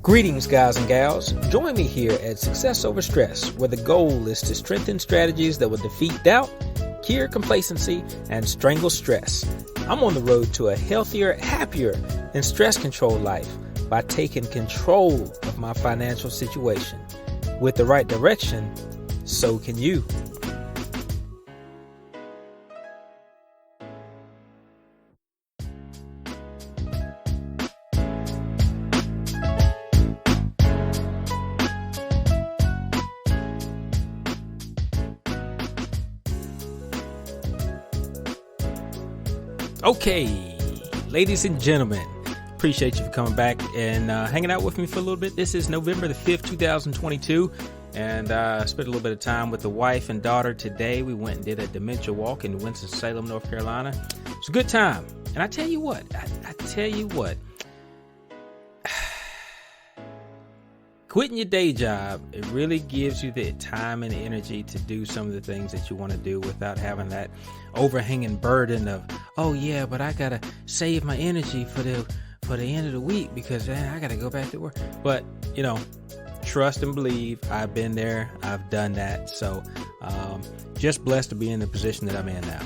Greetings, guys and gals. Join me here at Success Over Stress, where the goal is to strengthen strategies that will defeat doubt, cure complacency, and strangle stress. I'm on the road to a healthier, happier, and stress-controlled life by taking control of my financial situation. With the right direction, so can you. Okay, ladies and gentlemen, appreciate you for coming back and hanging out with me for a little bit. This is November the 5th, 2022, and I spent a little bit of time with the wife and daughter today. We went and did a dementia walk in Winston-Salem, North Carolina. It was a good time, and I tell you what, quitting your day job, it really gives you the time and energy to do some of the things that you want to do without having that overhanging burden of, oh yeah, but I gotta save my energy for the end of the week because I gotta go back to work. But trust and believe, I've been there, I've done that. So just blessed to be in the position that I'm in now.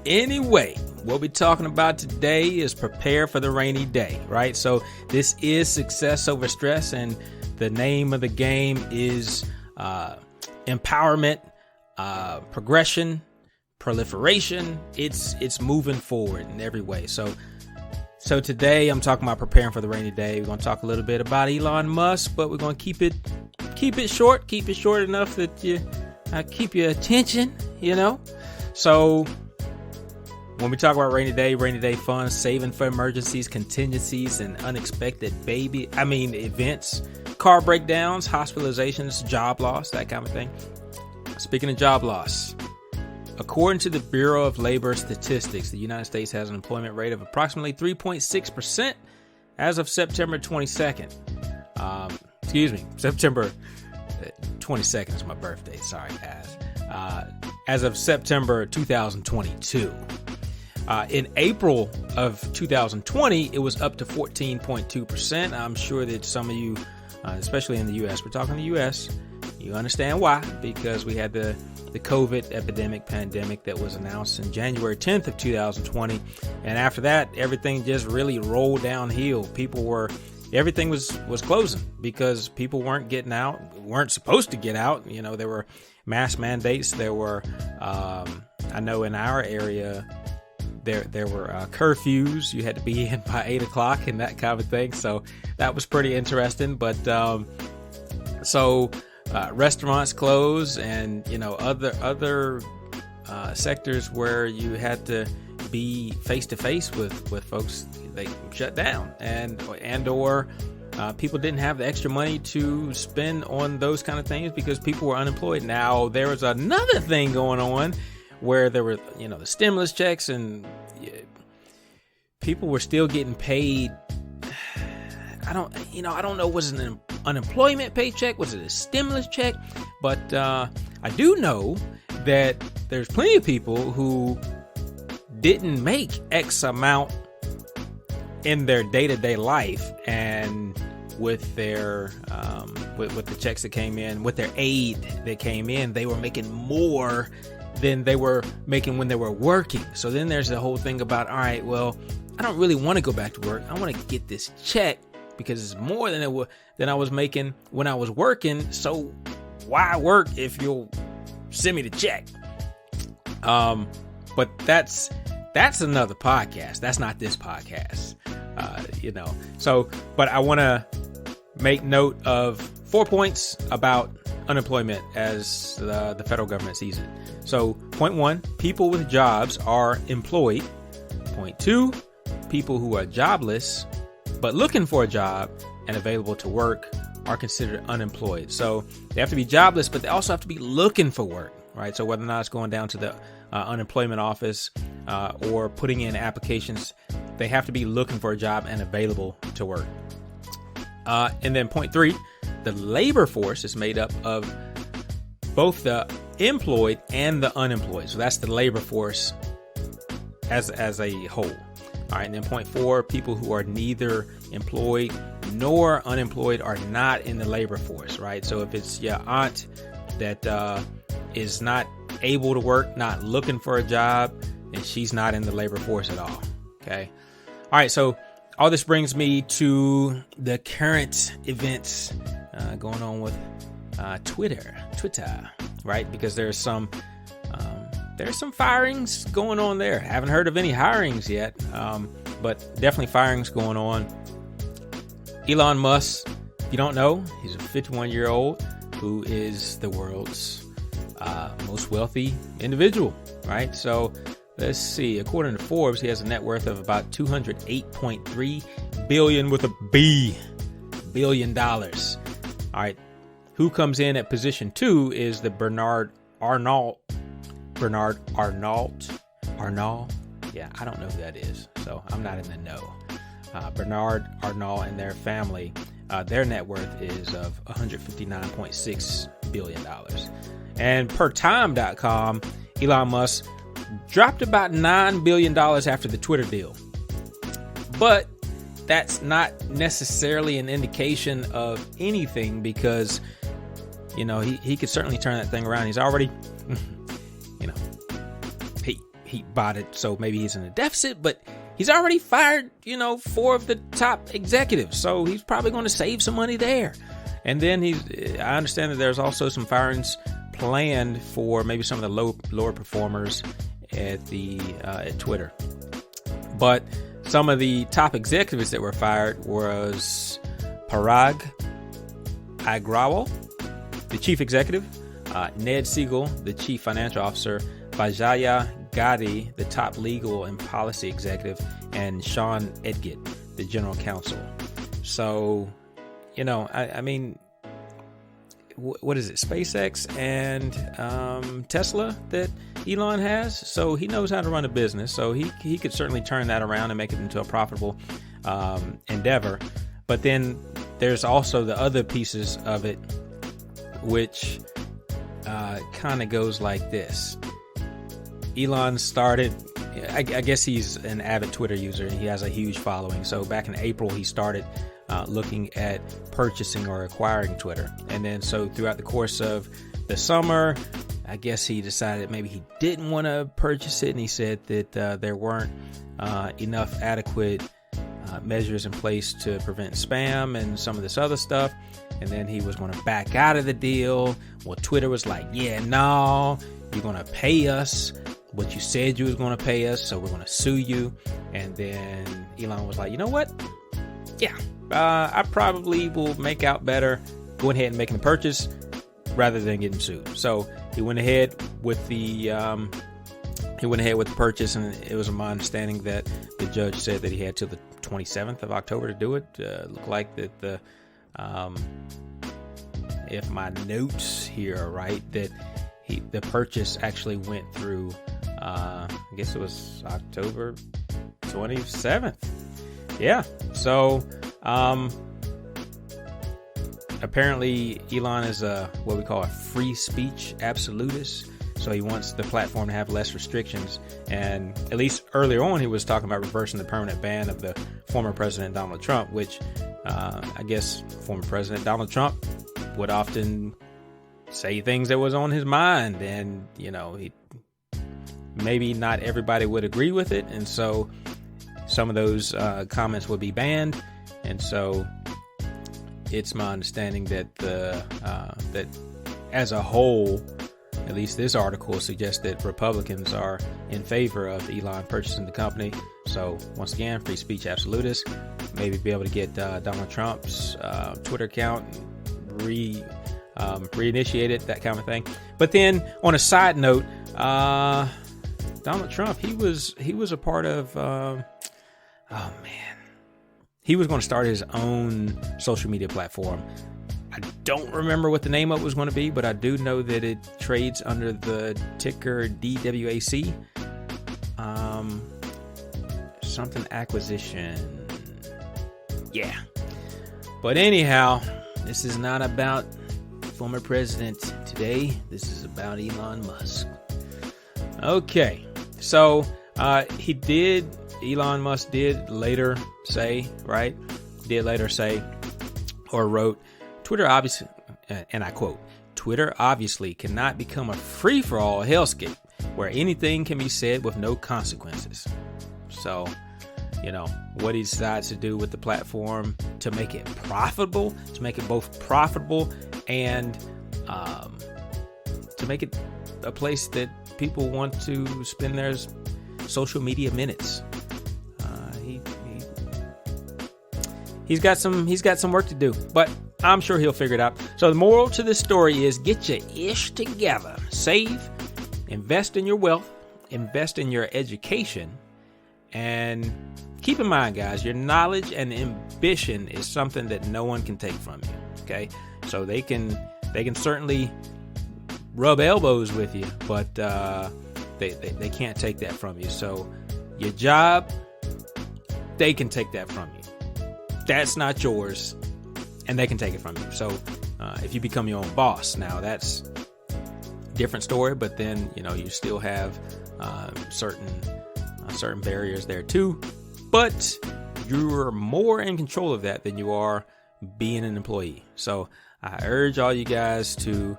Anyway, what we're talking about today is prepare for the rainy day, right? So this is Success Over Stress, and the name of the game is empowerment, progression, proliferation. It's moving forward in every way. So today I'm talking about preparing for the rainy day. We're going to talk a little bit about Elon Musk, but we're going to keep it short enough that you keep your attention, So when we talk about rainy day funds, saving for emergencies, contingencies, and unexpected events, car breakdowns, hospitalizations, job loss, that kind of thing. Speaking of job loss, according to the Bureau of Labor Statistics, the United States has an employment rate of approximately 3.6% as of September 22nd. September 22nd is my birthday. Sorry, guys. As of September 2022. In April of 2020, it was up to 14.2%. I'm sure that some of you, especially in the U.S., we're talking the U.S., you understand why, because we had the COVID pandemic that was announced in January 10th of 2020. And after that, everything just really rolled downhill. Everything was closing because people weren't getting out, weren't supposed to get out. There were mask mandates. There were, I know in our area, There were curfews. You had to be in by 8 o'clock and that kind of thing. So that was pretty interesting. But restaurants closed, and other sectors where you had to be face to face with folks, they shut down, and or people didn't have the extra money to spend on those kind of things because people were unemployed. Now there was another thing going on where there were, the stimulus checks, and people were still getting paid. I don't know, was it an unemployment paycheck? Was it a stimulus check? But I do know that there's plenty of people who didn't make X amount in their day-to-day life, and with their with the checks that came in, with their aid that came in, they were making more than they were making when they were working. So then there's the whole thing about, all right, well, I don't really want to go back to work. I want to get this check because it's more than I was making when I was working. So why work if you'll send me the check? But that's another podcast. That's not this podcast. But I want to make note of 4 points about unemployment as the federal government sees it. So, point 1, people with jobs are employed. Point 2, people who are jobless but looking for a job and available to work are considered unemployed. So they have to be jobless, but they also have to be looking for work, right? So whether or not it's going down to the unemployment office or putting in applications, they have to be looking for a job and available to work. And then point 3, the labor force is made up of both the employed and the unemployed. So that's the labor force as a whole. All right, and then point 4, people who are neither employed nor unemployed are not in the labor force, right? So if it's your aunt that is not able to work, not looking for a job, then she's not in the labor force at all. Okay. All right. So all this brings me to the current events going on with Twitter, right? Because there's some firings going on there. Haven't heard of any hirings yet, but definitely firings going on. Elon Musk, if you don't know, he's a 51-year-old who is the world's most wealthy individual, right? So let's see. According to Forbes, he has a net worth of about $208.3 billion with a B, $1 billion. All right. Who comes in at position 2 is the Bernard Arnault. Yeah, I don't know who that is, so I'm not in the know. Bernard Arnault and their family, their net worth is of $159.6 billion. And per time.com, Elon Musk dropped about $9 billion after the Twitter deal. But that's not necessarily an indication of anything because, you know, he could certainly turn that thing around. He's already, you know, he bought it, so maybe he's in a deficit, but he's already fired, you know, 4 of the top executives. So he's probably going to save some money there. And then I understand that there's also some firings planned for maybe some of the lower performers at Twitter. But some of the top executives that were fired was Parag Agrawal, the chief executive, Ned Siegel, the chief financial officer, Vijaya Gandhi, the top legal and policy executive, and Sean Edgett, the general counsel. So, you know, I mean, what is it? SpaceX and Tesla that Elon has. So he knows how to run a business. So he could certainly turn that around and make it into a profitable endeavor. But then there's also the other pieces of it, which kind of goes like this. Elon started, I guess he's an avid Twitter user and he has a huge following. So back in April, he started looking at purchasing or acquiring Twitter. And then so throughout the course of the summer, I guess he decided maybe he didn't want to purchase it. And he said that there weren't enough adequate measures in place to prevent spam and some of this other stuff. And then he was going to back out of the deal. Well, Twitter was like, yeah, no, you're going to pay us what you said you was going to pay us, so we're going to sue you. And then Elon was like, you know what? Yeah, I probably will make out better going ahead and making the purchase rather than getting sued. So he went ahead with the purchase, and it was my understanding that the judge said that he had till the 27th of October to do it. Looked like that the if my notes here are right, that the purchase actually went through, I guess it was October 27th. Yeah. So, apparently Elon is what we call a free speech absolutist. So he wants the platform to have less restrictions. And at least earlier on, he was talking about reversing the permanent ban of the former president, Donald Trump, which, I guess former president Donald Trump would often say things that was on his mind, and you know, maybe not everybody would agree with it, and so some of those comments would be banned. And so it's my understanding that that as a whole, at least this article suggests that Republicans are in favor of Elon purchasing the company. So once again, free speech absolutist, maybe be able to get Donald Trump's Twitter account reinitiated, that kind of thing. But then on a side note, Donald Trump, he was a part of, he was going to start his own social media platform. I don't remember what the name of it was going to be, but I do know that it trades under the ticker DWAC. Something acquisition. Yeah. But anyhow, this is not about former president today. This is about Elon Musk. Okay. So, Elon Musk did later say, or wrote, Twitter obviously, and I quote, Twitter obviously cannot become a free-for-all hellscape where anything can be said with no consequences. So, what he decides to do with the platform to make it profitable, to make it both profitable and to make it a place that people want to spend their social media minutes. He's got some work to do, but I'm sure he'll figure it out. So the moral to this story is get your ish together. Save, invest in your wealth, invest in your education, and keep in mind, guys, your knowledge and ambition is something that no one can take from you. Okay, so they can certainly rub elbows with you, but they can't take that from you. So your job, they can take that from you. That's not yours, and they can take it from you. So if you become your own boss, now that's a different story, but then you still have certain barriers there too. But you're more in control of that than you are being an employee. So I urge all you guys to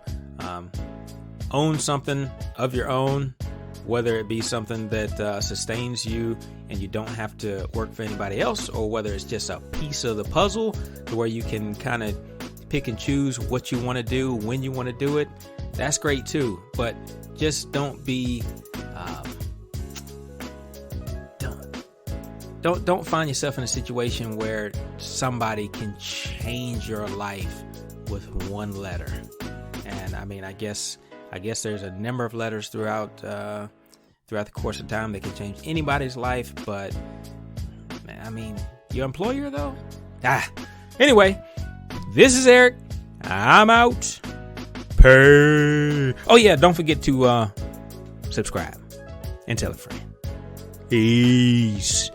own something of your own, whether it be something that sustains you and you don't have to work for anybody else, or whether it's just a piece of the puzzle to where you can kind of pick and choose what you want to do, when you want to do it. That's great too. But just don't be, don't find yourself in a situation where somebody can change your life with one letter. And I guess there's a number of letters throughout the course of time that can change anybody's life, but your employer though? Anyway, this is Eric. I'm out. Oh yeah, don't forget to subscribe and tell a friend. Peace.